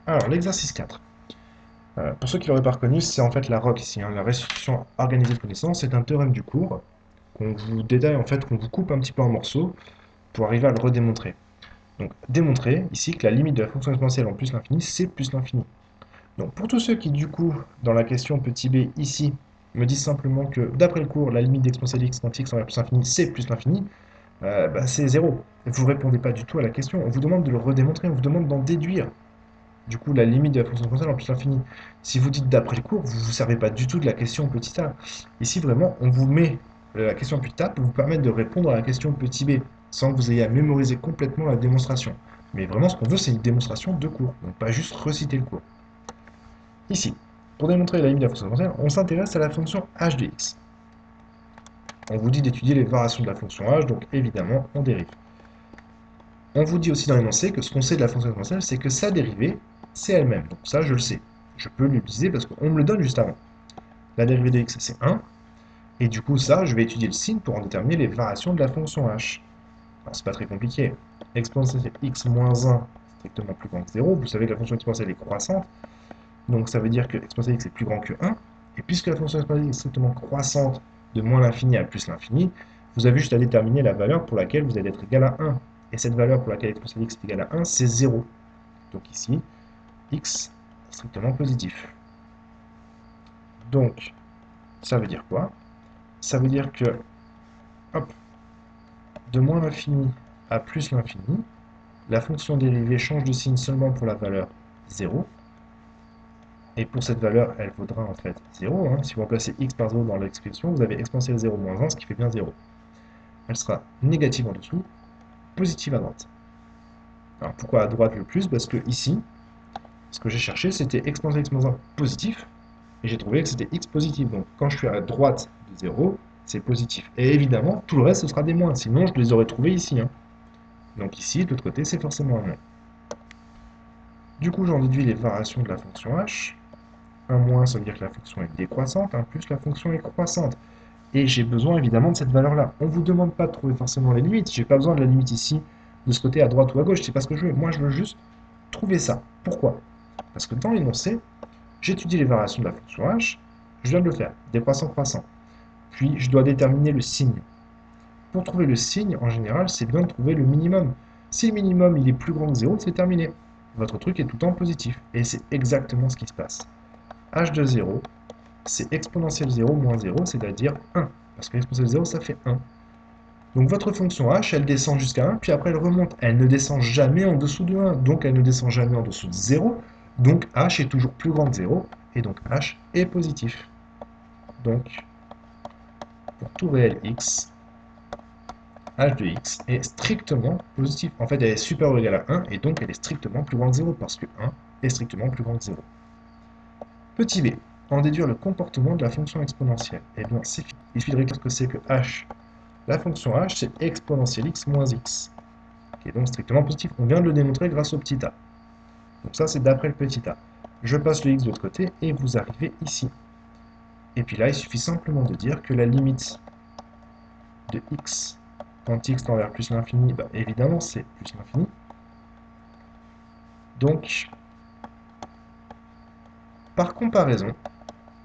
Alors, l'exercice 4. Pour ceux qui l'auraient pas reconnu, c'est en fait la ROC ici, hein, la restriction organisée de connaissances. C'est un théorème du cours qu'on vous détaille, en fait, qu'on vous coupe un petit peu en morceaux pour arriver à le redémontrer. Donc, démontrer ici que la limite de la fonction exponentielle en plus l'infini, c'est plus l'infini. Donc, pour tous ceux qui, du coup, dans la question petit b ici, me disent simplement que, d'après le cours, la limite d'exponentielle x quand x envers plus l'infini, c'est plus l'infini, bah, c'est zéro. Vous ne répondez pas du tout à la question. On vous demande de le redémontrer, on vous demande d'en déduire. Du coup, la limite de la fonction exponentielle en plus l'infini. Si vous dites d'après le cours, vous ne vous servez pas du tout de la question petit a. Ici, vraiment, on vous met la question petit a pour vous permettre de répondre à la question petit b, sans que vous ayez à mémoriser complètement la démonstration. Mais vraiment, ce qu'on veut, c'est une démonstration de cours, donc pas juste reciter le cours. Ici, pour démontrer la limite de la fonction exponentielle, on s'intéresse à la fonction h de x. On vous dit d'étudier les variations de la fonction h, donc évidemment, on dérive. On vous dit aussi dans l'énoncé que ce qu'on sait de la fonction exponentielle, c'est que sa dérivée, c'est elle-même. Donc ça, je le sais. Je peux l'utiliser parce qu'on me le donne juste avant. La dérivée de x, c'est 1. Et du coup, ça, je vais étudier le signe pour en déterminer les variations de la fonction h. Alors, c'est pas très compliqué. Exponentielle x moins 1, strictement plus grand que 0. Vous savez que la fonction exponentielle est croissante. Donc ça veut dire que exponentielle x est plus grand que 1. Et puisque la fonction exponentielle est strictement croissante de moins l'infini à plus l'infini, vous avez juste à déterminer la valeur pour laquelle vous allez être égal à 1. Et cette valeur pour laquelle exponentielle x est égal à 1, c'est 0. Donc ici, x est strictement positif. Donc, ça veut dire quoi? Ça veut dire que, hop, de moins l'infini à plus l'infini, la fonction dérivée change de signe seulement pour la valeur 0. Et pour cette valeur, elle vaudra en fait 0. Hein. Si vous remplacez x par 0 dans l'expression, vous avez exponentielle 0 moins 1, ce qui fait bien 0. Elle sera négative en dessous, positive à droite. Alors pourquoi à droite le plus? Parce que ici, ce que j'ai cherché, c'était exponentielle x moins 1 positif, et j'ai trouvé que c'était x positif. Donc quand je suis à droite de 0, c'est positif. Et évidemment, tout le reste, ce sera des moins. Sinon, je les aurais trouvés ici. Hein. Donc ici, de l'autre côté, c'est forcément un moins. Du coup, j'en déduis les variations de la fonction h. Un moins, ça veut dire que la fonction est décroissante. Un plus, la fonction est croissante. Et j'ai besoin évidemment de cette valeur-là. On ne vous demande pas de trouver forcément les limites. J'ai pas besoin de la limite ici, de ce côté à droite ou à gauche. C'est pas ce que je veux. Moi, je veux juste trouver ça. Pourquoi? Parce que dans l'énoncé, j'étudie les variations de la fonction h. Je viens de le faire. Décroissant, croissant. Puis, je dois déterminer le signe. Pour trouver le signe, en général, c'est bien de trouver le minimum. Si le minimum il est plus grand que 0, c'est terminé. Votre truc est tout le temps positif. Et c'est exactement ce qui se passe. h de 0, c'est exponentielle 0 moins 0, c'est-à-dire 1. Parce que l'exponentielle 0, ça fait 1. Donc votre fonction h, elle descend jusqu'à 1, puis après elle remonte. Elle ne descend jamais en dessous de 1, donc elle ne descend jamais en dessous de 0. Donc h est toujours plus grand que 0, et donc h est positif. Donc, pour tout réel x, h de x est strictement positif. En fait, elle est supérieure ou égale à 1, et donc elle est strictement plus grande que 0, parce que 1 est strictement plus grand que 0. Petit b, en déduire le comportement de la fonction exponentielle. Eh bien, il suffit de récupérer ce que c'est que h. La fonction h, c'est exponentielle x moins x, qui est donc strictement positif. On vient de le démontrer grâce au petit a. Donc ça, c'est d'après le petit a. Je passe le x de l'autre côté, et vous arrivez ici. Et puis là, il suffit simplement de dire que la limite de x quand x tend vers plus l'infini, bah, évidemment, c'est plus l'infini. Donc, par comparaison,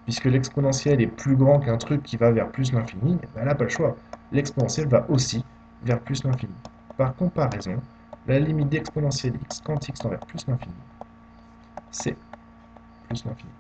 puisque l'exponentielle est plus grand qu'un truc qui va vers plus l'infini, elle n'a pas le choix. L'exponentielle va aussi vers plus l'infini. Par comparaison, la limite d'exponentielle x quand x tend vers plus l'infini, c'est plus l'infini.